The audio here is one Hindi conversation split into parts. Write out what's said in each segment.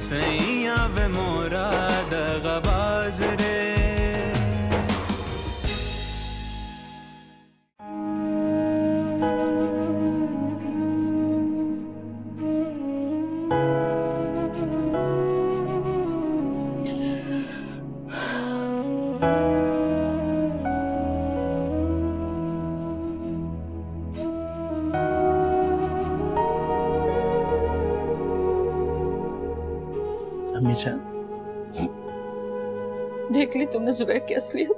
सैया वे मोरा दगाबाज रे। अम्मी जान, देख ली तुमने जुबैर की असलियत।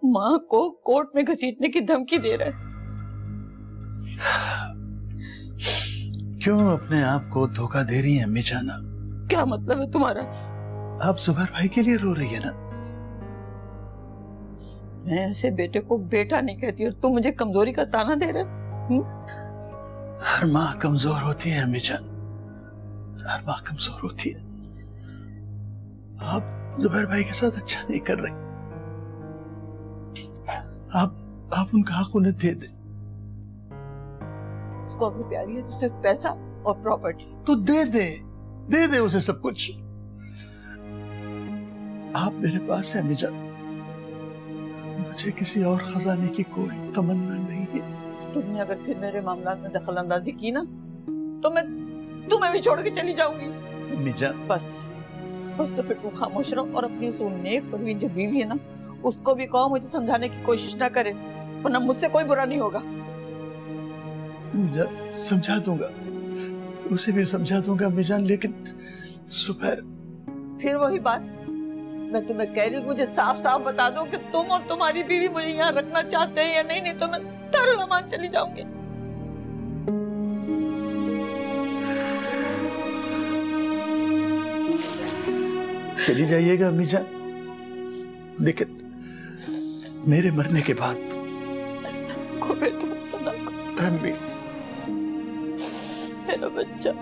माँ को कोर्ट में घसीटने की धमकी दे रहा है। क्यों अपने आप को धोखा दे रही हैं अम्मी जाना? क्या मतलब है तुम्हारा? आप जुबैर भाई के लिए रो रही है ना? मैं ऐसे बेटे को बेटा नहीं कहती और तुम मुझे कमजोरी का ताना दे रहे हो? हर माँ कमजोर होती है अम्मी जान, हर माँ कमजोर होती है। आप जुबैर भाई के साथ अच्छा नहीं कर रहे। आप उनका हक उन्हें दे दे। उसको अगर प्यारी है तो सिर्फ पैसा और प्रॉपर्टी। तो दे दे उसे सब कुछ। आप मेरे पास है अम्मी जान, मुझे किसी और खजाने की कोई तमन्ना नहीं है। तुमने अगर फिर मेरे मामलात में दखल अंदाजी की ना तो मैं तुम्हें भी छोड़ के चली जाऊंगी। अम्मी जान बस तो फिर तू खामोश रहो और अपनी उस नेक परवीन जो बीवी है ना उसको भी कहो मुझे समझाने की कोशिश ना करे, वरना मुझसे कोई बुरा नहीं होगा। अम्मी जान समझा दूंगा, उसे भी समझा दूंगा अम्मी जान, लेकिन जुबैर। फिर वही बात, मैं तुम्हें कह रही हूँ मुझे साफ साफ बता दो कि तुम और तुम्हारी बीवी मुझे यहाँ रखना चाहते हैं या नहीं, नहीं तो मैं दारुल अमान चली जाऊंगी। चली जाइएगा अम्मी जान, लेकिन मेरे मरने के बाद। को बेटा सना को अम्मी, मेरा बच्चा।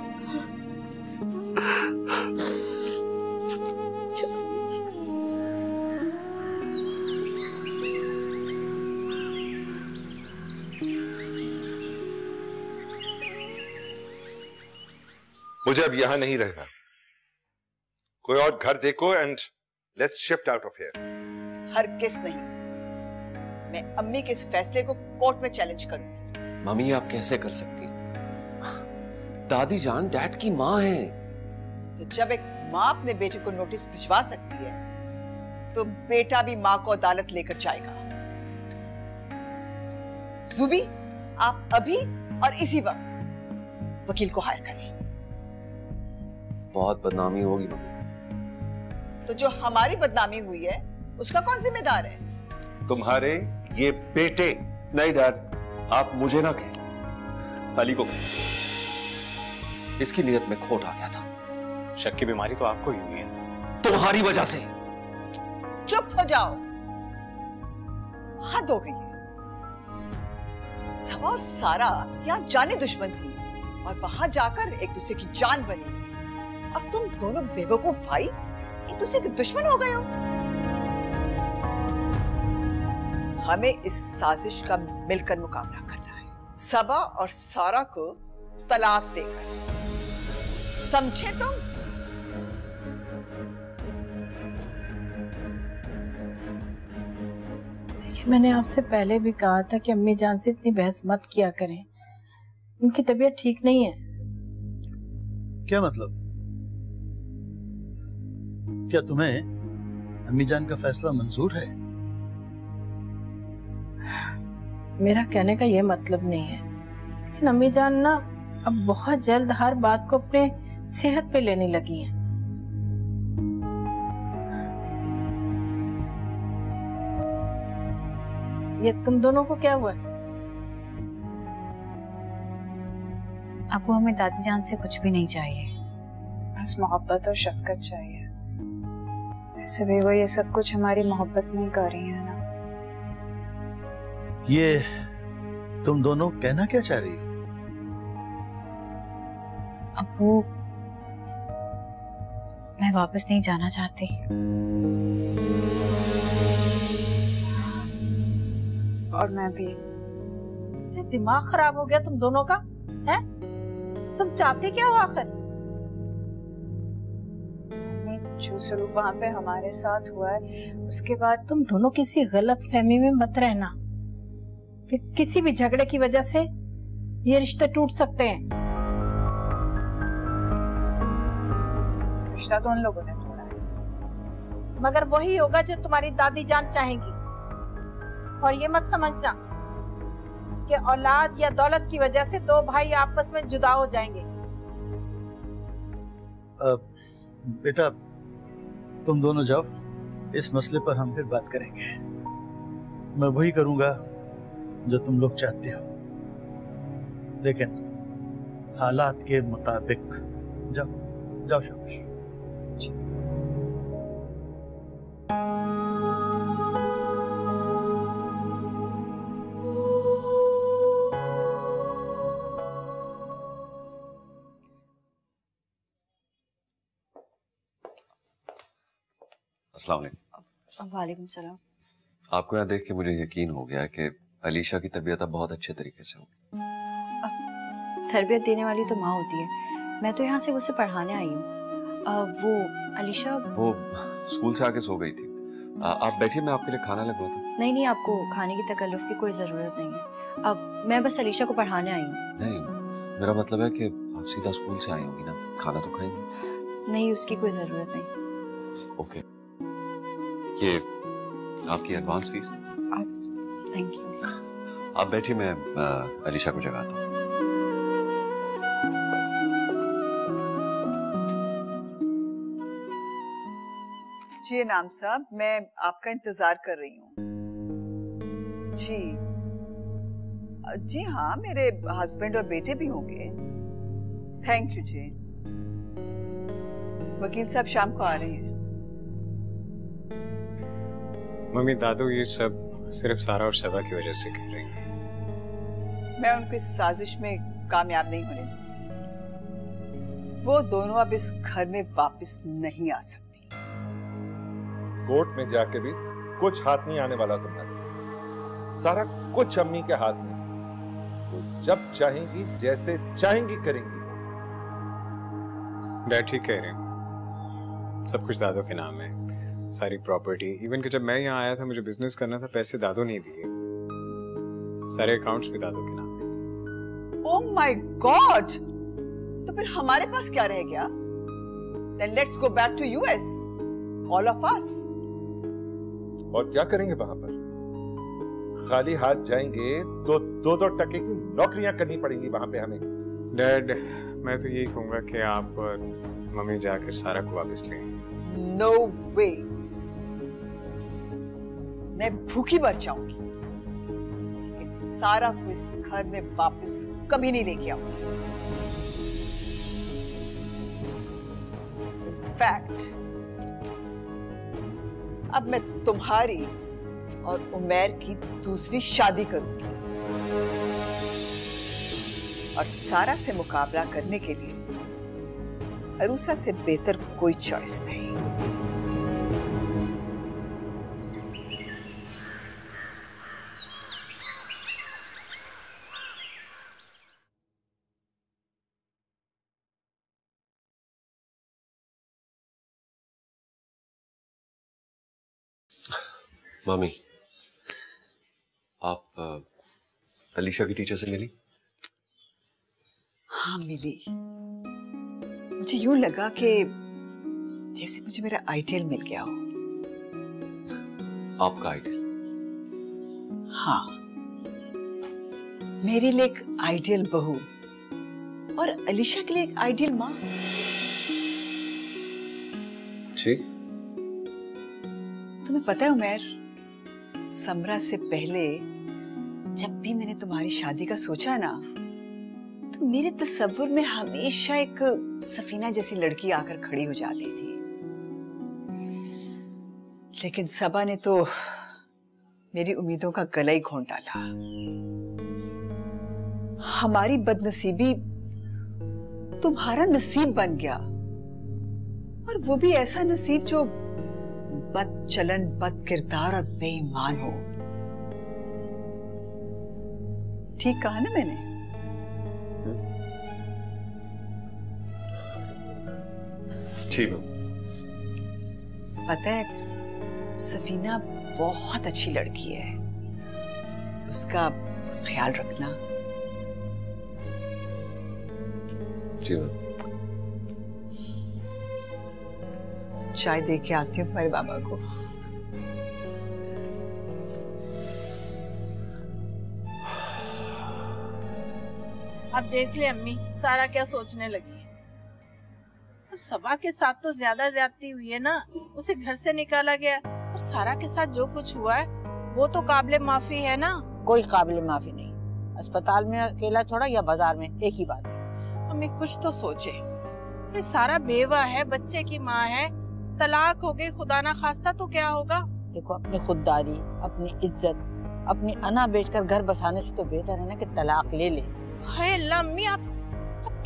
मुझे अब यहां नहीं रहना, कोई और घर देखो and let's shift out of here. हरगिज़ नहीं, मैं अम्मी के इस फैसले को कोर्ट में चैलेंज करूंगी। मम्मी आप कैसे कर सकती? दादी जान डैड की माँ है। तो जब एक माँ अपने बेटे को नोटिस भिजवा सकती है तो बेटा भी माँ को अदालत लेकर जाएगा। जुबी, आप अभी और इसी वक्त वकील को हायर करें। बहुत बदनामी होगी मम्मी। तो जो हमारी बदनामी हुई है उसका कौन जिम्मेदार है? तुम्हारे ये बेटे। नहीं डैड, आप मुझे ना कहें, अली को कहें। इसकी नीयत में खोट आ गया था। शक की बीमारी तो आपको ही हुई है ना? तुम्हारी वजह से। चुप हो जाओ, हद हो गई है। सबा और सारा यहाँ जाने दुश्मन थी और वहां जाकर एक दूसरे की जान बनी, और तुम दोनों बेवकूफ भाई एक दूसरे के दुश्मन हो गए हो। हमें इस साजिश का मिलकर मुकाबला करना है, सबा और सारा को तलाक देकर। समझे तुम? देखिए, मैंने आपसे पहले भी कहा था कि अम्मी जान से इतनी बहस मत किया करें, उनकी तबीयत ठीक नहीं है। क्या मतलब? क्या तुम्हें अम्मी जान का फैसला मंजूर है? मेरा कहने का यह मतलब नहीं है, लेकिन अम्मी जान ना अब बहुत जल्द हर बात को अपने सेहत पे लेने लगी हैं। ये तुम दोनों को क्या हुआ है? आपको हमें दादी जान से कुछ भी नहीं चाहिए, बस मोहब्बत और शफकत चाहिए। वैसे भी वो ये सब कुछ हमारी मोहब्बत नहीं कर रही है ना। ये तुम दोनों कहना क्या चाह रही हो? अब्बू, मैं वापस नहीं जाना चाहती। और मैं भी। दिमाग खराब हो गया तुम दोनों का, है? तुम चाहते क्या हो आखिर? जो सलूक वहाँ पे हमारे साथ हुआ है उसके बाद तुम दोनों किसी गलत फहमी में मत रहना कि किसी भी झगड़े की वजह से ये रिश्ते टूट सकते हैं। रिश्ता तो उन लोगों ने तोड़ा है, मगर वही होगा जो तुम्हारी दादी जान चाहेगी। और ये मत समझना कि औलाद या दौलत की वजह से दो भाई आपस में जुदा हो जाएंगे। बेटा तुम दोनों जाओ, इस मसले पर हम फिर बात करेंगे। मैं वही करूंगा जो तुम लोग चाहते हो, लेकिन हालात के मुताबिक। जाओ जाओ शाबाश। अस्सलाम वालेकुम। वालेकुम सलाम। आपको यहाँ देख के मुझे यकीन हो गया कि अलीशा की तबीयत अब बहुत अच्छे तरीके से होगी। तरबियत देने वाली तो माँ होती है, मैं तो यहाँ से उसे पढ़ाने आई हूँ। वो अलीशा वो स्कूल से आके सो गई थी। आप बैठिए, मैं आपके लिए खाना लगवाता हूँ। नहीं, आपको खाने की तकल्लुफ की कोई ज़रूरत नहीं है। अब मैं बस अलीशा को पढ़ाने आई हूँ। नहीं, मेरा मतलब है कि आप सीधा स्कूल से आई होंगी ना, खाना तो खाएंगे। नहीं, उसकी कोई ज़रूरत नहीं। ओके, ये आपकी एडवांस फीस। Thank you. आप बैठिए, मैं अलीशा को जगाता हूँ। जी नाम साहब, मैं आपका इंतजार कर रही हूँ। जी जी हाँ, मेरे हस्बैंड और बेटे भी होंगे। थैंक यू जी। वकील साहब शाम को आ रहे हैं। मम्मी दादू ये सब सिर्फ सारा और शबा की वजह से कह रही हैं। मैं उनको इस साजिश में कामयाब नहीं होने दूंगी। वो दोनों अब इस घर में वापस नहीं आ सकती। कोर्ट में जाके भी कुछ हाथ नहीं आने वाला तुम्हारे, सारा कुछ अम्मी के हाथ में। तो जब चाहेंगी जैसे चाहेंगी करेंगी। डैड ठीक कह रहे हैं, सब कुछ दादू के नाम है, सारी प्रॉपर्टी। इवन कि जब मैं यहाँ आया था, मुझे बिजनेस करना था, पैसे दादू नहीं दिए, सारे अकाउंट्स भी दादू के नाम है। ओह माय गॉड, तो फिर हमारे पास क्या रह गया? Then let's go back to US, all of us. और क्या करेंगे वहां पर? खाली हाथ जाएंगे तो दो टके की नौकरियां करनी पड़ेंगी वहां पे हमें। डैड, मैं तो यही कहूंगा कि आप मम्मी जाकर सारा को वापस लें। No way. मैं भूखी मर जाऊंगी, लेकिन सारा को इस घर में वापस कभी नहीं लेके आऊंगी। फैक्ट, अब मैं तुम्हारी और उमैर की दूसरी शादी करूंगी, और सारा से मुकाबला करने के लिए अरूसा से बेहतर कोई चॉइस नहीं। मामी, आप अलीशा की टीचर से मिली? हाँ मिली। मुझे यूं लगा कि जैसे मुझे मेरा आइडियल मिल गया हो। आपका आइडियल? हाँ, मेरे लिए एक आइडियल बहू और अलीशा के लिए एक आइडियल माँ। जी। तुम्हें पता है उमैर, समरा से पहले जब भी मैंने तुम्हारी शादी का सोचा ना, तो मेरे तस्वुर में हमेशा एक सफीना जैसी लड़की आकर खड़ी हो जाती थी। लेकिन सबा ने तो मेरी उम्मीदों का गला ही घोंट डाला। हमारी बदनसीबी तुम्हारा नसीब बन गया, और वो भी ऐसा नसीब जो बद चलन, बद किरदार और बेईमान हो। ठीक कहा ना मैंने? जी मैम। पता है सफीना बहुत अच्छी लड़की है, उसका ख्याल रखना। जी मैम। चाय दे के आती हूँ तुम्हारे बाबा को। अब देख ले अम्मी सारा क्या सोचने लगी है। अब सबा के साथ तो ज्यादा ज्यादती हुई है ना, उसे घर से निकाला गया, और सारा के साथ जो कुछ हुआ है वो तो काबिले माफी है ना। कोई काबिले माफी नहीं, अस्पताल में अकेला छोड़ा या बाजार में, एक ही बात है। अम्मी कुछ तो सोचे, ये सारा बेवा है, बच्चे की माँ है, तलाक हो गई खुदा ना खास्ता तो क्या होगा। देखो अपनी खुददारी, अपनी इज्जत, अपनी अना बेचकर घर बसाने से तो बेहतर है ना कि तलाक ले ले। हाय अल्लाह अम्मी आप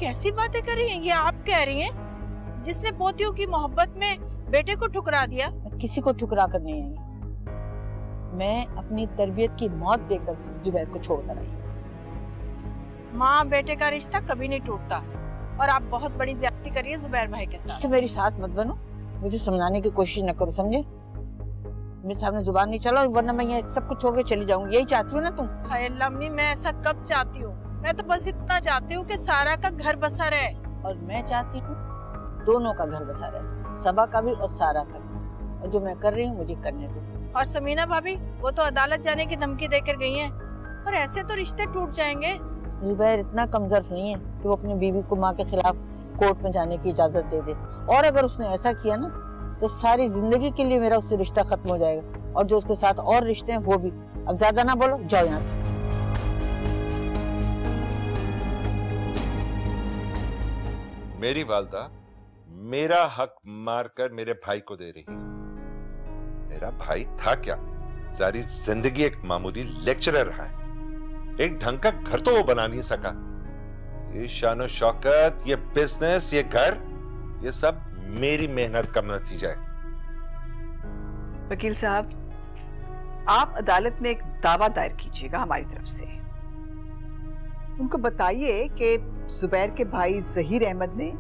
कैसी बातें कर रही हैं? ये आप कह रही हैं जिसने पोतियों की मोहब्बत में बेटे को ठुकरा दिया। मैं किसी को ठुकरा कर नहीं आई, मैं अपनी तरबियत की मौत देकर जुबैर को छोड़कर आई। माँ बेटे का रिश्ता कभी नहीं टूटता, और आप बहुत बड़ी ज्यादती करिए जुबैर भाई के साथ। अच्छा मेरी सास मत बनो, मुझे समझाने की कोशिश न करो, समझे? मेरे सामने जुबान नहीं चलाओ, वरना मैं ये सब कुछ छोड़ के चली जाऊंगी। यही चाहती हूँ ना तुम? हाय अल्लाह अम्मी मैं ऐसा कब चाहती हूँ, मैं तो बस इतना चाहती हूँ कि सारा का घर बसा रहे। और मैं चाहती हूँ दोनों का घर बसा रहे, सबा का भी और सारा का भी, और जो मैं कर रही हूँ मुझे करने दो। और समीना भाभी वो तो अदालत जाने की धमकी देकर गई हैं, और ऐसे तो रिश्ते टूट जाएंगे। जुबैर इतना कमजोर नहीं है कि वो अपनी बीवी को माँ के खिलाफ कोर्ट में जाने की इजाजत दे दे, और अगर उसने ऐसा किया ना तो सारी जिंदगी के लिए मेरा उससे रिश्ता खत्म हो जाएगा, और जो उसके साथ और रिश्ते हैं वो भी। अब ज्यादा ना बोलो, जाओ यहाँ से। मेरी वालदा मेरा हक मारकर मेरे भाई को दे रही है। मेरा भाई था क्या, सारी जिंदगी एक मामूली लेक्चरर रहा है, एक ढंग का घर तो वो बना नहीं सका। ये शान शौकत, ये बिजनेस, ये घर, ये सब मेरी मेहनत का नतीजा है। वकील साहब आप अदालत में एक दावा दायर कीजिएगा हमारी तरफ से। उनको बताइए कि जुबैर के भाई जहीर अहमद ने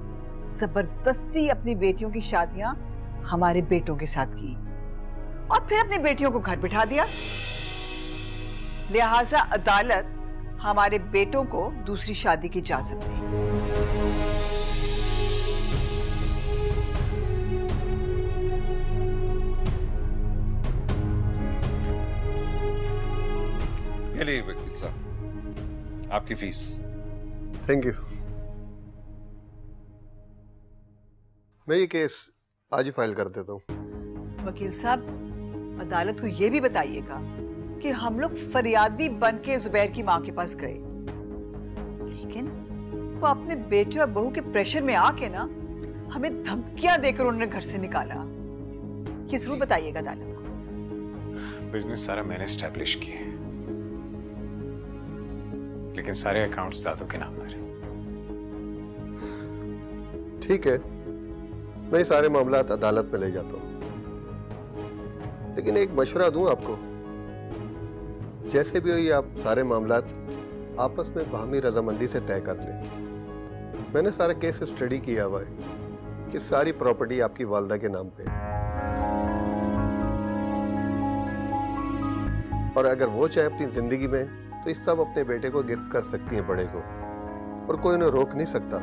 जबरदस्ती अपनी बेटियों की शादियां हमारे बेटों के साथ की और फिर अपनी बेटियों को घर बिठा दिया। लिहाजा अदालत हमारे बेटों को दूसरी शादी की इजाजत दे। ये लीजिए वकील साहब, आपकी फीस। Thank you. मैं ये केस आज ही फाइल कर देता हूँ। वकील साहब अदालत को ये भी बताइएगा कि हम लोग फरियादी बन के जुबैर की माँ के पास गए, लेकिन वो अपने बेटे और बहू के प्रेशर में आके ना हमें धमकियां देकर उन्होंने घर से निकाला। ये जरूर बताइएगा अदालत को। बिजनेस सारा मैंने एस्टैब्लिश किया, लेकिन सारे अकाउंट्स दादू के नाम पर। ठीक है, मैं ये सारे मामलात अदालत में ले जाता हूँ, लेकिन एक मशवरा दूं आपको, जैसे भी हो ये आप सारे मामलात आपस में बाहमी रजामंदी से तय कर लें। मैंने सारा केस स्टडी किया हुआ है कि सारी प्रॉपर्टी आपकी वालदा के नाम पे है, और अगर वो चाहे अपनी जिंदगी में तो इस सब अपने बेटे को गिफ्ट कर सकती हैं बड़े को, और कोई उन्हें रोक नहीं सकता।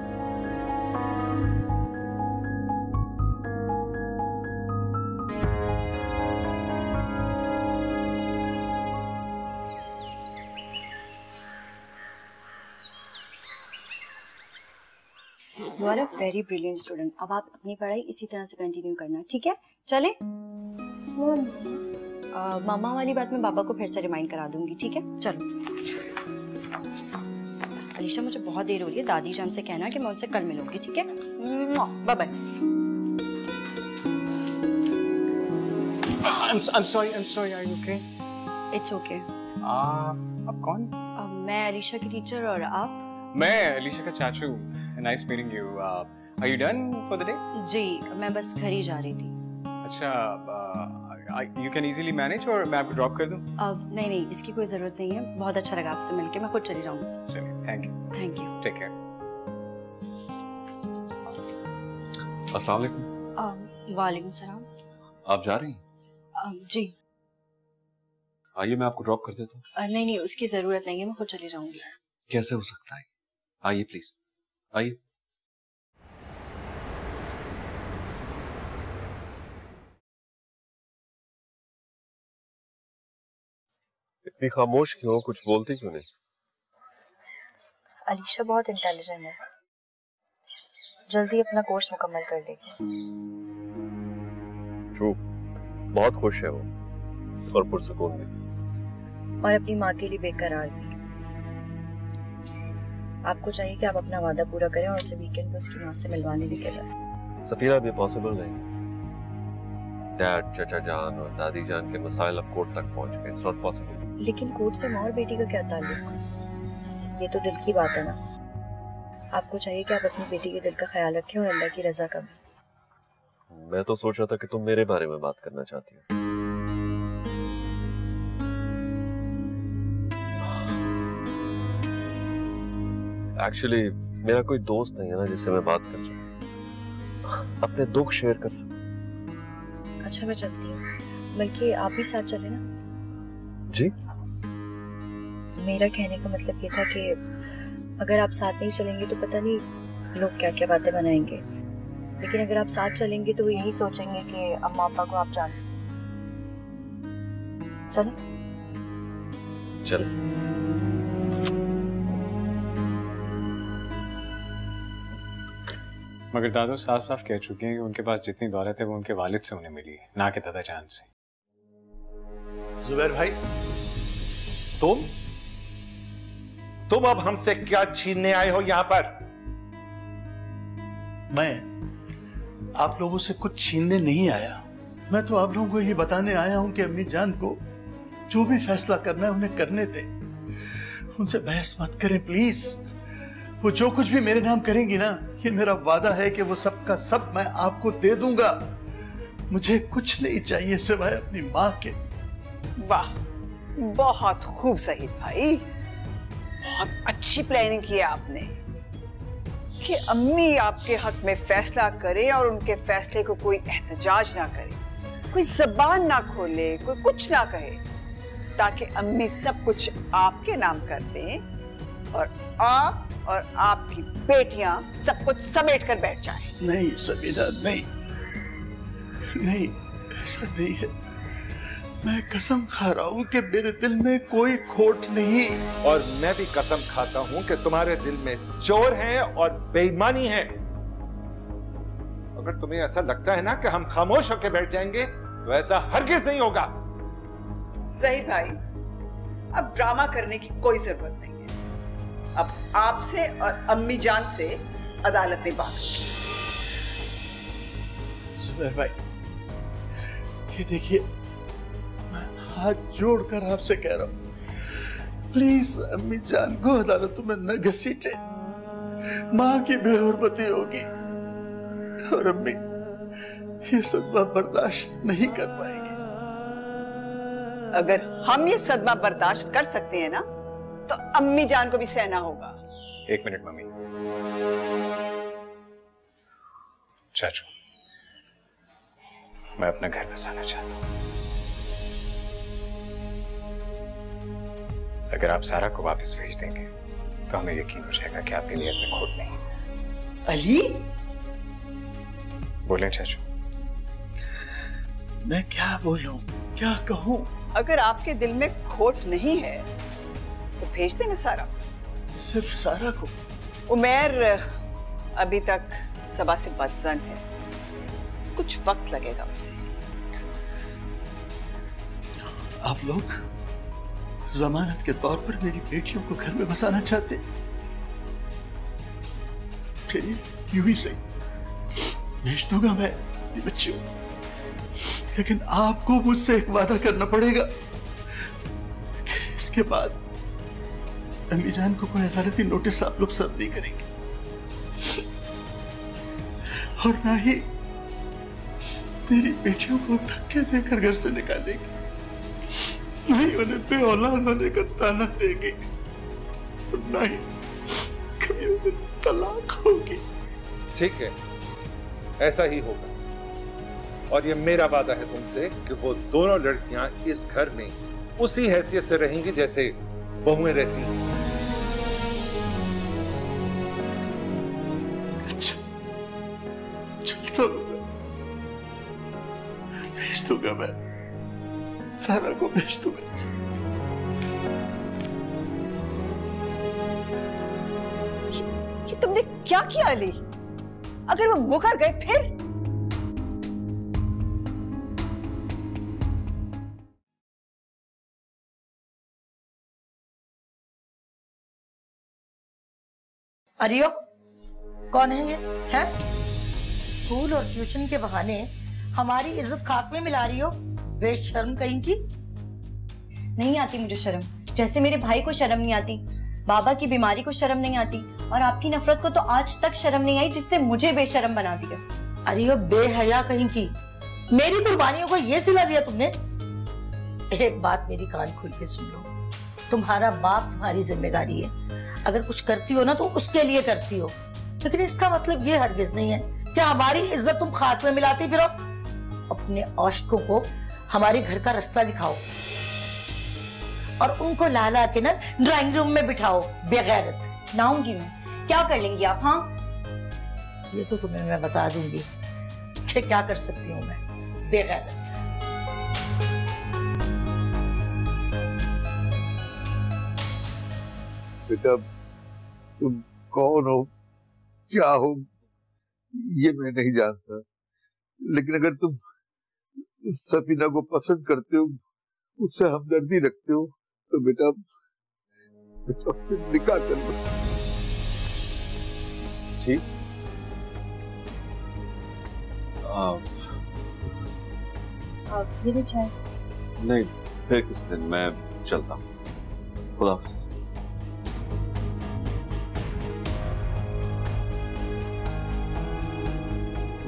You are a very brilliant student. अब आप अपनी पढ़ाई इसी तरह से कंटिन्यू करना, ठीक है? चले? मामा वाली बात मैं बाबा को फिर से रिमाइंड करा दूंगी, ठीक है? चलो। अलीशा मुझे बहुत देर हो रही है, दादी जान से कहना कि मैं उनसे कल मिलूंगी, ठीक है? Bye bye. I'm sorry, are you okay? It's okay. आप कौन? मैं अलीशा की टीचर, और आप? मैं अलीशा का चाचू। Nice meeting you. Are you done for the day? जी, मैं बस घर ही जा रही थी। अच्छा, you can easily manage, और मैं आपको ड्रॉप कर दूं? नहीं, इसकी कोई जरूरत नहीं है। बहुत अच्छा लगा आपसे मिलके, मैं खुद चली जाऊंगी। चलिए, थैंक यू। Take care. अस्सलाम वालेकुम। वालेकुम सलाम। आप जा रही हैं? जी। आइए, मैं आपको ड्रॉप कर देता हूँ। नहीं नहीं, उसकी जरूरत नहीं है, मैं खुद चली जाऊंगी। कैसे हो सकता है? आइए प्लीज, आइए। इतनी खामोश क्यों, कुछ बोलती क्यों नहीं? अलीशा बहुत इंटेलिजेंट है, जल्दी अपना कोर्स मुकम्मल कर लेगी। ट्रू, बहुत खुश है वो और पुरसुकून भी, और अपनी माँ के लिए बेकरार भी। आपको चाहिए कि आप अपना वादा पूरा करें और उसे वीकेंड पे उसकी माँ से मिलवाने लेकर जाएं। सफीना, भी पॉसिबल नहीं। डैड, चाचा जान और दादी जान के मसाइल अब कोर्ट तक पहुंच गए। It's not possible. लेकिन कोर्ट से माँ और बेटी का क्या ताल्लुक? ये तो दिल की बात है ना। आपको चाहिए कि आप अपनी बेटी के दिल का ख्याल रखें और अल्लाह की रजा का भी। मैं तो सोच रहा था कि तुम मेरे बारे में बात करना चाहती हो। एक्चुअली मेरा कोई दोस्त नहीं है ना जिससे मैं बात कर सकूं, अपने दुख शेयर कर सकूं। अच्छा, मैं चलती हूँ, बल्कि आप भी साथ चले ना। जी? मेरा कहने का मतलब ये था कि अगर आप साथ नहीं चलेंगे तो पता नहीं लोग क्या क्या बातें बनाएंगे, लेकिन अगर आप साथ चलेंगे तो वो यही सोचेंगे कि अम्मा पापा को आप जानते। चलो चलो। मगर दादू साफ साफ कह चुके हैं कि उनके पास जितनी दौलत है वो उनके वालिद से उन्हें मिली है, ना कि दादा जान से। जुबैर भाई, तुम अब हमसे क्या छीनने आए हो यहां पर? मैं आप लोगों से कुछ छीनने नहीं आया। मैं तो आप लोगों को ये बताने आया हूं कि अम्मी जान को जो भी फैसला करना है उन्हें करने दे, उनसे बहस मत करें प्लीज। वो जो कुछ भी मेरे नाम करेंगी ना, ये मेरा वादा है कि वो सब का सब मैं आपको दे दूंगा। मुझे कुछ नहीं चाहिए सिवाय अपनी माँ के। वाह, बहुत खूब सहीद भाई, बहुत अच्छी प्लानिंग की है आपने कि अम्मी आपके हक में फैसला करे और उनके फैसले को कोई एहतजाज ना करे, कोई जबान ना खोले, कोई कुछ ना कहे, ताकि अम्मी सब कुछ आपके नाम कर दें और आप और आपकी बेटियां सब कुछ समेट कर बैठ जाएं। नहीं सबीना, नहीं नहीं, ऐसा नहीं है। मैं कसम खा रहा हूं कि मेरे दिल में कोई खोट नहीं। और मैं भी कसम खाता हूं कि तुम्हारे दिल में चोर हैं और बेईमानी है। अगर तुम्हें ऐसा लगता है ना कि हम खामोश होकर बैठ जाएंगे तो ऐसा हरगिज नहीं होगा। ज़हीर भाई, अब ड्रामा करने की कोई जरूरत नहीं है। अब आपसे और अम्मी जान से अदालत में बात होगी। जुबैर भाई, ये देखिए, मैं हाथ जोड़कर आपसे कह रहा हूं, प्लीज अम्मी जान को अदालतों में न घसीटे। माँ की बेहुरमती होगी और अम्मी ये सदमा बर्दाश्त नहीं कर पाएगी। अगर हम ये सदमा बर्दाश्त कर सकते हैं ना, तो अम्मी जान को भी सहना होगा। एक मिनट मम्मी। चाचू, मैं अपना घर बसाना चाहता हूं। अगर आप सारा को वापस भेज देंगे तो हमें यकीन हो जाएगा कि आपकी नीयत में खोट नहीं। अली, बोलें चाचू। मैं क्या बोलूं, क्या कहूं? अगर आपके दिल में खोट नहीं है तो भेज देना सारा। सिर्फ सारा को? उमैर अभी तक सबा से बदजन है, कुछ वक्त लगेगा उसे। आप लोग जमानत के तौर पर मेरी बेटियों को घर में बसाना चाहते? चलिए यूं ही सही, भेज दूंगा मैं ये बच्चियों, लेकिन आपको मुझसे एक वादा करना पड़ेगा कि इसके बाद अम्मी जान को कोई अदालती नोटिस आप लोग सर्व नहीं करेंगे और ना ही मेरी बेटियों को धक्के देकर घर से निकालेंगे, ना ही उन्हें बेऔलाद होने का ताना देंगे और ना ही कभी उन्हें तलाक होगी। ठीक है, ऐसा ही होगा। और ये मेरा वादा है तुमसे कि वो दोनों लड़कियां इस घर में उसी हैसियत से रहेंगी जैसे बहुएं रहती हैं। अच्छा, चलता भेज दूंगा, मैं सारा को भेज दूंगा। ये तुमने क्या किया अली? अगर वो मुकर गए फिर? अरियो, कौन है ये? है? स्कूल और ट्यूशन के बहाने हमारी इज्जत खाक में मिला रही हो, बेशर्म कहीं की। नहीं आती मुझे शर्म, जैसे मेरे भाई को शर्म नहीं आती, बाबा की बीमारी को शर्म नहीं आती, और आपकी नफरत को तो आज तक शर्म नहीं आई जिसने मुझे बेशर्म बना दिया। अरियो बेहया कहीं की, मेरी कुर्बानियों को ये सिला दिया तुमने। एक बात मेरी कान खोल के सुन लो, तुम्हारा बाप तुम्हारी जिम्मेदारी है, अगर कुछ करती हो ना तो उसके लिए करती हो, लेकिन इसका मतलब ये हरगिज नहीं है कि हमारी इज्जत तुम खाक में मिलाती फिरो। अपने आशिकों को हमारे घर का रास्ता दिखाओ और उनको ला ला के ना ड्राइंग रूम में बिठाओ। बेगैरत। लाऊंगी मैं, क्या कर लेंगी आप? हाँ, ये तो तुम्हें मैं बता दूंगी कि क्या कर सकती हूँ मैं। बेगैरत। बेटा, तुम कौन हो, क्या हो, ये मैं नहीं जानता, लेकिन अगर तुम सफीना को पसंद करते हो, उससे हमदर्दी रखते हो, तो बेटा उससे निकाह कर लो। ठीक, ये भी चाहे? नहीं, फिर किसी दिन मैं चलता हूँ। खुदा हाफिज़।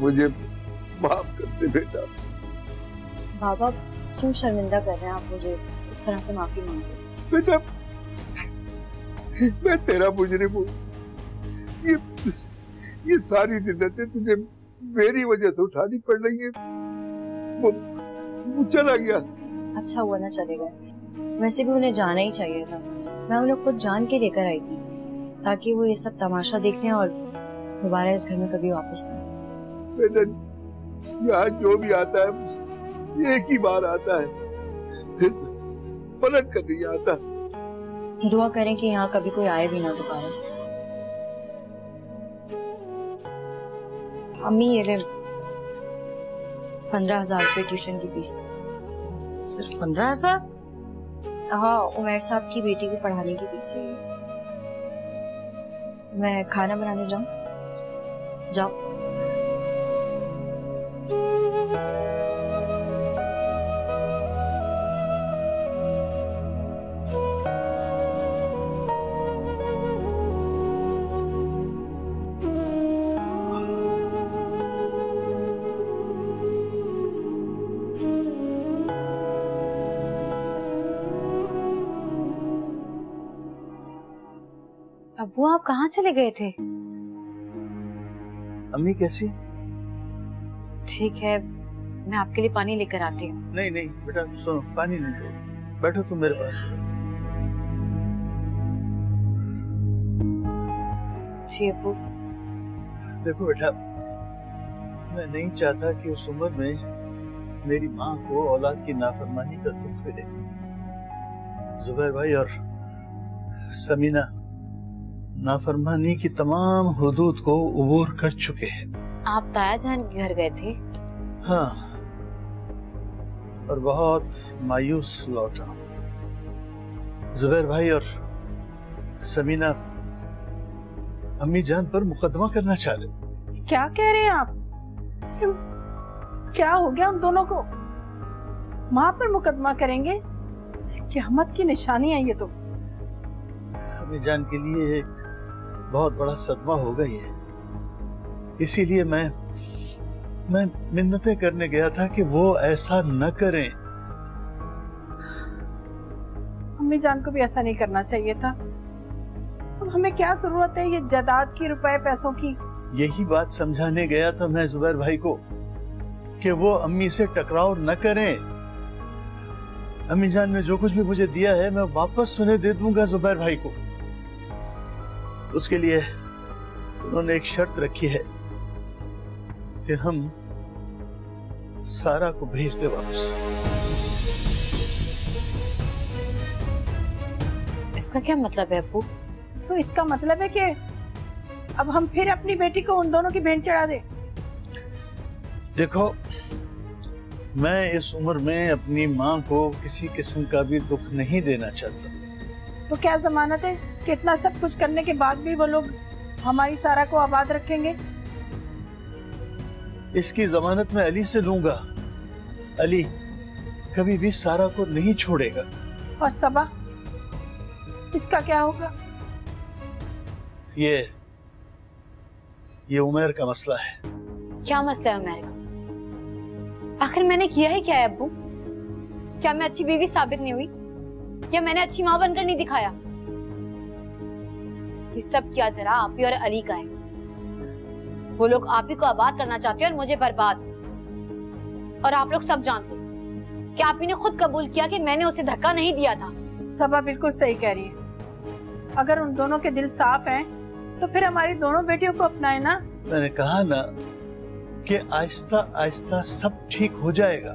मुझे माफ करते बेटा। बाबा क्यों शर्मिंदा कर रहे हैं आप मुझे इस तरह से माफी मांगे? बेटा, मैं तेरा मुजरिम हूँ, ये सारी जिन्नतें तुझे मेरी वजह से उठानी पड़ रही है। वो चला गया। अच्छा हुआ ना चले गए, वैसे भी उन्हें जाना ही चाहिए था। मैं उन्हें खुद जान के लेकर आई थी ताकि वो ये सब तमाशा देख लें और दोबारा इस घर में कभी वापस नहीं। बेटा, यहाँ जो भी आता है एक ही बार आता है, फिर पलट कर नहीं आता। दुआ करें कि यहाँ कभी कोई आए भी ना दोबारा। अम्मी, ये ले 15,000 रुपए ट्यूशन की फीस। सिर्फ 15,000? हाँ, उमर साहब की बेटी को पढ़ाने की फीस है। मैं खाना बनाने जाऊं? जाओ। अब्बू, आप कहाँ चले गए थे? अम्मी कैसी? ठीक है, मैं आपके लिए पानी लेकर आती हूँ। नहीं नहीं बेटा, सुनो, पानी नहीं दो, बैठो तुम मेरे पास। जी अब्बू। देखो बेटा, मैं नहीं चाहता कि उस उम्र में मेरी माँ को औलाद की नाफरमानी का दुख मिले। जुबैर भाई और समीना नाफरमानी की तमाम हुदूद को उबूर कर चुके हैं। आप ताया जान के घर गए थे? हाँ, और बहुत मायूस लौटा। जुबैर भाई और समीना अम्मी जान पर मुकदमा करना चाह रहे। क्या कह रहे हैं आप? क्या हो गया हम दोनों को? माँ पर मुकदमा करेंगे? क़यामत की निशानी है ये तो। अम्मी जान के लिए एक बहुत बड़ा सदमा होगा ये, इसीलिए मैं मिन्नतें करने गया था कि वो ऐसा न करें। अम्मी जान को भी ऐसा नहीं करना चाहिए था। अब हमें क्या जरूरत है ये जायदाद की, रुपए पैसों की? यही बात समझाने गया था मैं जुबैर भाई को कि वो अम्मी से टकराव न करें। अम्मी जान ने जो कुछ भी मुझे दिया है मैं वापस उन्हें दे दूंगा जुबैर भाई को। उसके लिए उन्होंने एक शर्त रखी है कि हम सारा को भेज दे वापस। इसका क्या मतलब है अब्बू? तो इसका मतलब है कि अब हम फिर अपनी बेटी को उन दोनों की भेंट चढ़ा दे। देखो, मैं इस उम्र में अपनी माँ को किसी किस्म का भी दुख नहीं देना चाहता। तो क्या जमानत है कि इतना सब कुछ करने के बाद भी वो लोग हमारी सारा को आबाद रखेंगे? इसकी जमानत मैं अली से लूंगा। अली कभी भी सारा को नहीं छोड़ेगा। और सबा, इसका क्या होगा? ये उमर का मसला है। क्या मसला है उमर का? आखिर मैंने किया है क्या है अब्बू? क्या मैं अच्छी बीवी साबित नहीं हुई या मैंने अच्छी माँ बनकर नहीं दिखाया? ये सब क्या तरह आप ही और अली का है। वो लोग आप ही को आबाद करना चाहते हैं और मुझे बर्बाद। और आप लोग सब जानते हैं कि आप ही ने खुद कबूल किया कि मैंने उसे धक्का नहीं दिया था। सबा बिल्कुल सही कह रही है। अगर उन दोनों के दिल साफ हैं, तो फिर हमारी दोनों बेटियों को अपनाए ना। मैंने कहा ना कि आहिस्ता आहिस्ता सब ठीक हो जाएगा।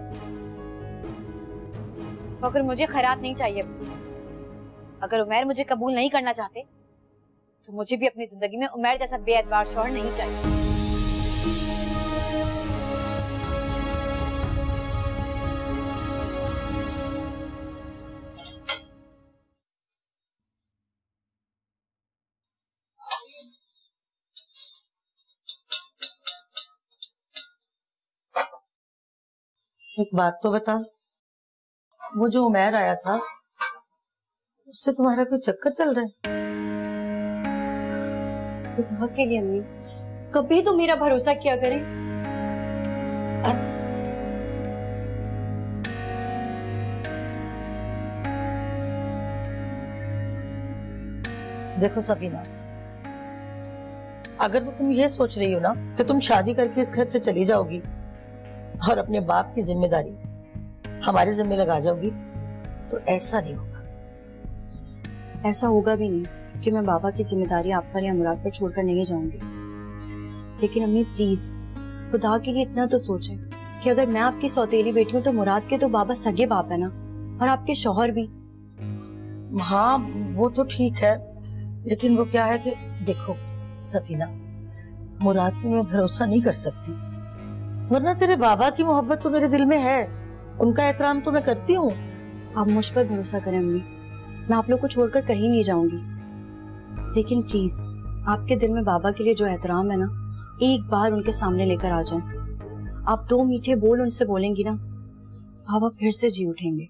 अगर मुझे खैरात नहीं चाहिए, अगर उमैर मुझे कबूल नहीं करना चाहते, तो मुझे भी अपनी जिंदगी में उमैर जैसा बेअदबार शौहर नहीं चाहिए। एक बात तो बता, वो जो उमैर आया था उससे तुम्हारा कोई चक्कर चल रहा है? खुदा के लिए अम्मी, कभी तो मेरा भरोसा किया करें। देखो सफीना, अगर तो तुम ये सोच रही हो ना कि तुम शादी करके इस घर से चली जाओगी और अपने बाप की जिम्मेदारी हमारे जिम्मे लगा जाओगी, तो ऐसा नहीं होगा। ऐसा होगा भी नहीं, क्योंकि मैं बाबा की जिम्मेदारी आप पर या मुराद पर छोड़कर नहीं जाऊंगी। लेकिन अम्मी प्लीज, खुदा के लिए इतना तो सोचें कि अगर मैं आपकी सौतेली बेटी हूँ तो मुराद के तो बाबा सगे बाप है ना, और आपके शौहर भी। हाँ वो तो ठीक है, लेकिन वो क्या है कि देखो सफीना, मुराद पे मैं भरोसा नहीं कर सकती, वरना तेरे बाबा की मोहब्बत तो मेरे दिल में है, उनका एहतराम तो मैं करती हूँ। आप मुझ पर भरोसा करें अम्मी, मैं आप लोग को छोड़कर कहीं नहीं जाऊंगी। लेकिन प्लीज, आपके दिल में बाबा के लिए जो एहतराम है ना, एक बार उनके सामने लेकर आ जाएं। आप 2 मीठे बोल उनसे बोलेंगी ना, बाबा फिर से जी उठेंगे।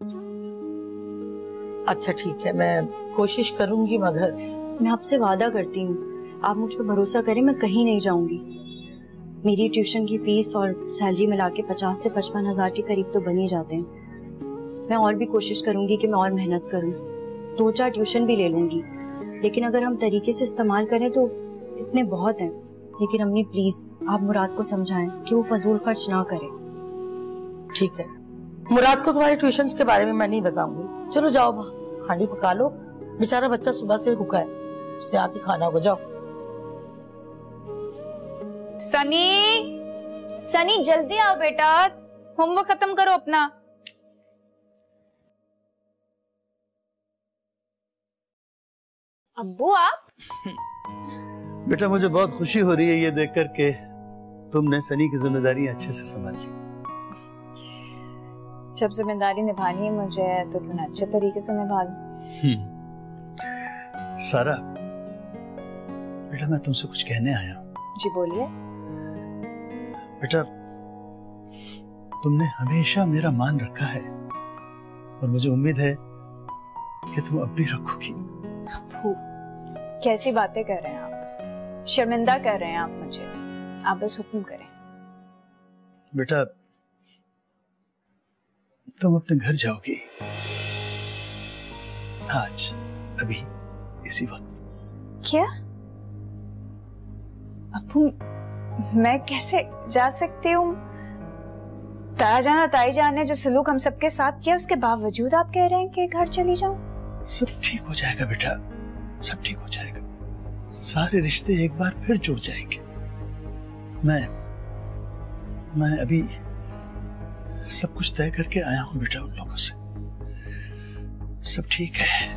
अच्छा ठीक है, मैं कोशिश करूंगी, मगर मैं आपसे वादा करती हूँ, आप मुझ पर भरोसा करें, मैं कहीं नहीं जाऊंगी। मेरी ट्यूशन की फीस और सैलरी मिला के 50 से 55 हजार के करीब तो बन ही जाते हैं। मैं और भी कोशिश करूंगी कि मैं और मेहनत करूं, 2-4 ट्यूशन भी ले लूंगी, लेकिन अगर हम तरीके से इस्तेमाल करें तो इतने बहुत हैं। लेकिन अम्मी प्लीज, आप मुराद को समझाएं कि वो फजूल खर्च ना करे। ठीक है, मुराद को तुम्हारे ट्यूशंस के बारे में मैं नहीं बताऊंगी। चलो जाओ, हांडी पका लो, बेचारा बच्चा सुबह से भूखा है, उसने आके खाना होगा। जाओ। सनी जल्दी आओ बेटा, होमवर्क खत्म करो अपना। अब्बू आप? बेटा मुझे बहुत खुशी हो रही है ये देखकर के तुमने सनी की जिम्मेदारी अच्छे से संभाली। जब जिम्मेदारी निभानी है मुझे तो क्यों ना अच्छे तरीके से निभा लूं। सारा बेटा, मैं तुमसे कुछ कहने आया हूँ। जी बोलिए। बेटा, तुमने हमेशा मेरा मान रखा है और मुझे उम्मीद है कि तुम अब भी रखोगी। अब्बू कैसी बातें कर रहे हैं आप, शर्मिंदा कर रहे हैं आप मुझे, आप बस हुक्म करें। बेटा, तुम अपने घर जाओगी आज, अभी इसी वक्त। क्या अब्बू, मैं कैसे जा सकती हूँ? ताया जान और ताई जान ने जो सलूक हम सबके साथ किया, उसके बावजूद आप कह रहे हैं कि घर चली जाऊं? सब ठीक हो जाएगा बेटा, सब ठीक हो जाएगा। सारे रिश्ते एक बार फिर जुड़ जाएंगे। मैं अभी सब कुछ तय करके आया हूं बेटा उन लोगों से। सब ठीक है।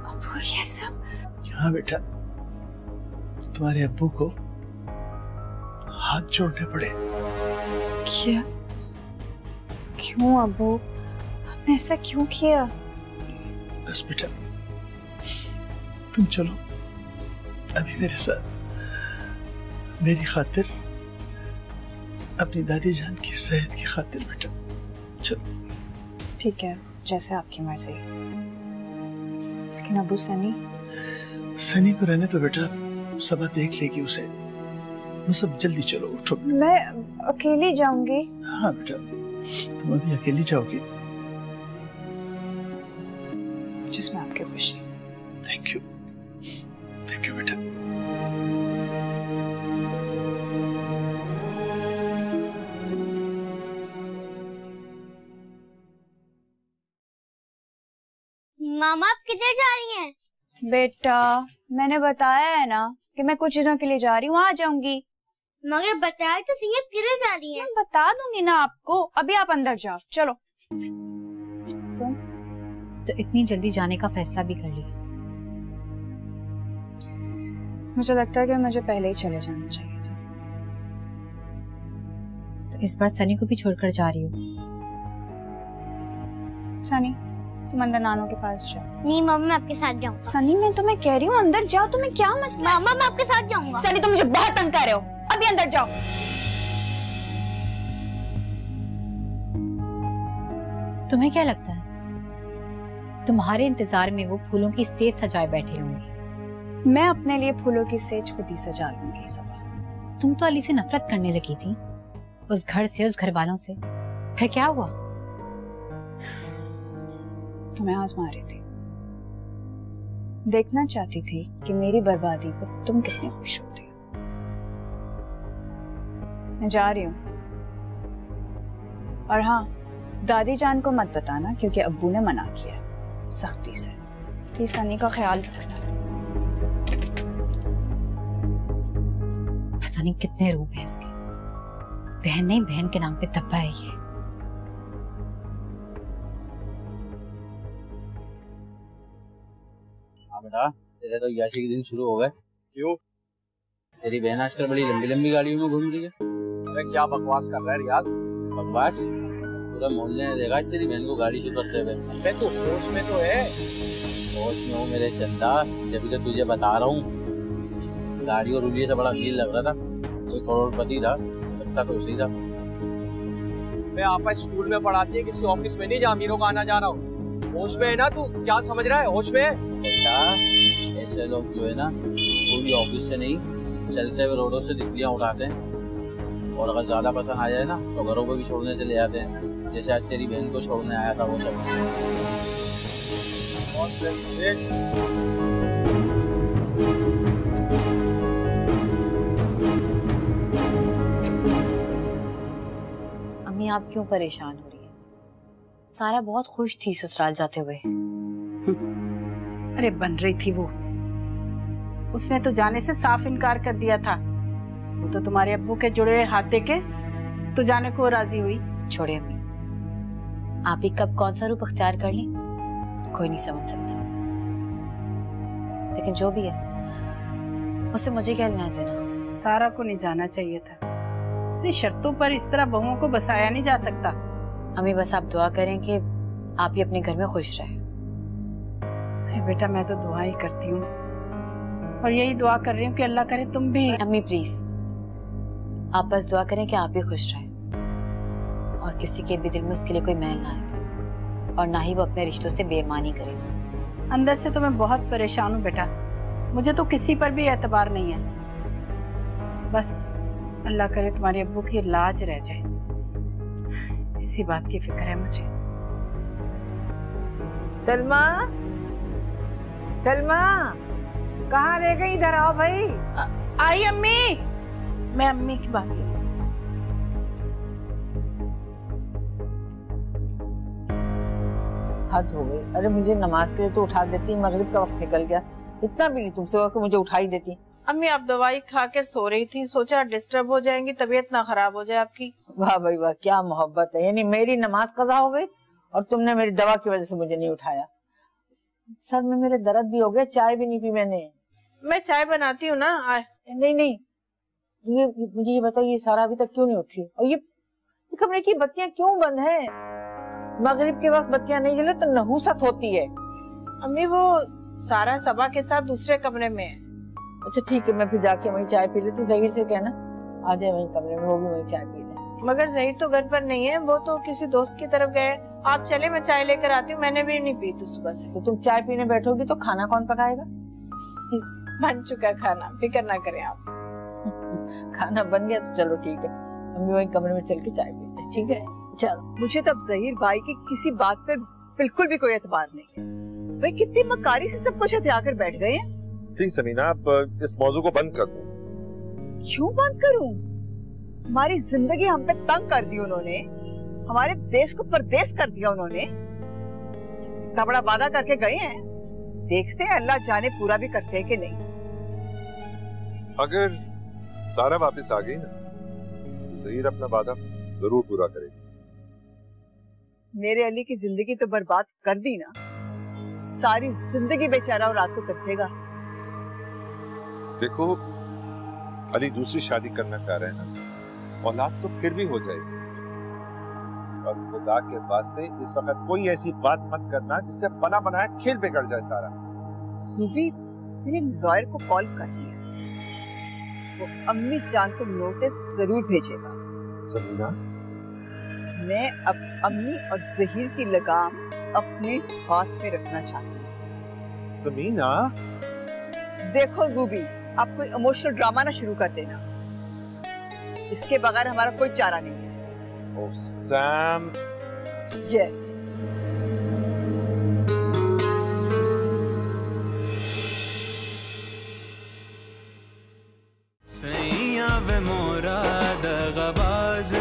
अब्बू ये सब? हाँ बेटा, तुम्हारे अब्बू को हाथ जोड़ने पड़े। क्या? क्यों अब्बू? आपने ऐसा क्यों किया? बस बेटा तुम चलो अभी मेरे साथ, मेरी खातिर, अपनी दादी जान की सेहत की खातिर बेटा चलो। ठीक है, जैसे आपकी मर्जी। लेकिन अब्बू सनी को रहने तो बेटा, सबा देख लेगी उसे। बस अब जल्दी चलो, उठो। मैं अकेली जाऊंगी? हाँ बेटा, तुम अभी अकेली जाओगी। जिसमें आपकी खुशी। थैंक यू बेटा। मामा आप किधर जा रही हैं? बेटा मैंने बताया है ना कि मैं कुछ दिनों के लिए जा रही हूँ, आ जाऊंगी। मगर बताया तो सही, आप किधर जा रही हैं? मैं बता दूंगी ना आपको, अभी आप अंदर जाओ। चलो। तो इतनी जल्दी जाने का फैसला भी कर लिया? मुझे लगता है कि मुझे पहले ही चले जाना चाहिए था। तो इस बार सनी को भी छोड़कर जा रही हो? सनी तुम अंदर नानों के पास जाओ। नहीं मामा मैं आपके साथ जाऊंगा। सनी मैं तुम्हें कह रही हूँ अंदर जाओ, तुम्हें क्या मसला? मामा मैं आपके साथ जाऊंगा। सनी तुम मुझे बहुत तंग कर रहे हो, अभी अंदर जाओ। तुम्हें क्या लगता है तुम्हारे इंतजार में वो फूलों की सेज सजाए बैठे होंगे? मैं अपने लिए फूलों की सेज खुद ही सजा लूंगी। सबा तुम तो अली से नफरत करने लगी थी, उस घर से, उस घर वालों से। फिर क्या हुआ? तुम्हें आजमा रही थी, देखना चाहती थी कि मेरी बर्बादी पर तुम कितने खुश होते हो। मैं जा रही हूँ, और हाँ दादी जान को मत बताना क्योंकि अब्बू ने मना किया सख्ती से। प्लीज सनी का ख्याल रखना। पता नहीं कितने रूप है इसके। बहन नहीं, बहन के नाम पे धब्बा है ये। बेटा तेरे तो याशी के दिन शुरू हो गए। क्यों? तेरी बहन आजकल बड़ी लंबी लंबी गाड़ियों में घूम रही है। अरे क्या बकवास कर रहा है रियाज? बकवास? पूरा मोहल्ले ने देखा तेरी बहन को गाड़ी से उतरते हुए। अबे तू होश में तो है? होश में हो मेरे चंदा, जब तो तुझे बता रहा हूँ। गाड़ी और उलिये से बड़ा फील लग रहा था, कोई करोड़पति था, लगता तो उसी था। मैं आपा स्कूल में पढ़ाती है, किसी ऑफिस में नहीं जहाँ अमीरों का आना जाना हो। होश में है ना तू? क्या समझ रहा है? होश में है? ऐसे लोग जो है ना स्कूल या ऑफिस से नहीं, चलते हुए रोडों से तितलियां उठाते हैं, और अगर ज्यादा पसंद आ जाए ना तो घरों पे भी छोड़ने चले जाते हैं, जैसे आज तेरी बहन को छोड़ने आया था वो शख्स। अम्मी आप क्यों परेशान हो रही है? सारा बहुत खुश थी ससुराल जाते हुए। अरे बन रही थी वो, उसने तो जाने से साफ इनकार कर दिया था। वो तो तुम्हारे अब्बू के जुड़े हुए हाथ देके तो जाने को राजी हुई। छोड़े अम्मी, आप ही कब कौन सा रूप अख्तियार कर ली कोई नहीं समझ सकता। लेकिन जो भी है उससे मुझे क्या लेना देना। सारा को नहीं जाना चाहिए था, अपनी शर्तों पर इस तरह बहुओं को बसाया नहीं जा सकता। अम्मी बस आप दुआ करें कि आप ही अपने घर में खुश रहें। बेटा मैं तो दुआ ही करती हूँ और यही दुआ कर रही हूँ कि अल्लाह करे तुम भी। अम्मी प्लीज आप बस दुआ करें कि आप भी खुश रहें और किसी के भी दिल में उसके लिए कोई मैल ना आए, और ना ही वो अपने रिश्तों से बेईमानी करे। अंदर से तो मैं बहुत परेशान हूँ बेटा, मुझे तो किसी पर भी एतबार नहीं है। बस अल्लाह करे तुम्हारे अब्बू की लाज रह जाए, इसी बात की फिक्र है मुझे। सलमा, सलमा कहाँ रह गई? इधर आओ भाई। आई अम्मी। मैं अम्मी की बात सुन। हद हो गई। अरे मुझे नमाज के लिए तो उठा देती, मगरिब का वक्त निकल गया, इतना भी नहीं तुमसे हुआ कि मुझे उठा ही देती। अम्मी आप दवाई खा कर सो रही थी, सोचा डिस्टर्ब हो जाएंगी, तबीयत ना खराब हो जाए आपकी। वाह भाई वाह, क्या मोहब्बत है। यानी मेरी नमाज कज़ा हो गई और तुमने मेरी दवा की वजह से मुझे नहीं उठाया। सर में मेरे दर्द भी हो गया, चाय भी नहीं पी मैंने। मैं चाय बनाती हूँ ना। नहीं नहीं, ये मुझे ये बताओ, ये सारा अभी तक क्यों नहीं उठी? और ये कमरे की बत्तियां क्यों बंद है? मगरिब के वक्त बत्तियां नहीं जले तो नहुसत होती है। अम्मी वो सारा सबा के साथ दूसरे कमरे में है। अच्छा ठीक है, मैं फिर जाके वहीं चाय पी लेती। ज़हीर से कहना आ जाए वहीं कमरे में, वो भी वहीं चाय पी ले। मगर ज़हीर तो घर पर नहीं है, वो तो किसी दोस्त की तरफ गए। आप चले, मैं चाय लेकर आती हूँ। मैंने भी नहीं पी थी सुबह से। तो तुम चाय पीने बैठोगी तो खाना कौन पकाएगा? बन चुका खाना, फिक्र ना करें आप। खाना बन गया तो चलो ठीक है, हम भी वहीं कमरे में चल के चाय पीते हैं, ठीक है? चलो। मुझे तब ज़हीर भाई की किसी बात पर बिल्कुल भी कोई एतबार नहीं। भाई कितनी मकारी से सब कुछ हथिया कर बैठ गए हैं। प्लीज समीना, आप इस मौजू को बंद कर दो। क्यों बंद करूं? हमारी जिंदगी हम पे तंग कर दी उन्होंने, हमारे देश को परदेश कर दिया उन्होंने। इतना बड़ा वादा करके गए हैं, देखते हैं अल्लाह जाने पूरा भी करते हैं कि नहीं। अगर सारा वापस आ गई ना तो ज़हीर अपना वादा जरूर पूरा करेगी। मेरे अली की जिंदगी तो बर्बाद कर दी ना, सारी जिंदगी बेचारा और रात को तरसेगा। देखो, अली दूसरी शादी करना चाह रहे हैं ना, औलाद तो फिर भी हो जाएगी। और खुदा के वास्ते इस वक्त कोई ऐसी बात मत करना जिससे बना बनाया खेल बिगड़ जाए सारा। सुबी, मैंने लॉयर को कॉल कर दिया, वो अम्मी जान को नोटिस जरूर भेजेगा। समीना, मैं अब अम्मी और ज़हीर की लगाम अपने हाथ में रखना चाहती हूँ। समीना, देखो ज़ूबी, आप कोई इमोशनल ड्रामा ना शुरू कर देना, इसके बगैर हमारा कोई चारा नहीं है। ओह सैम। यस। सैया वे मोरा दगाबाज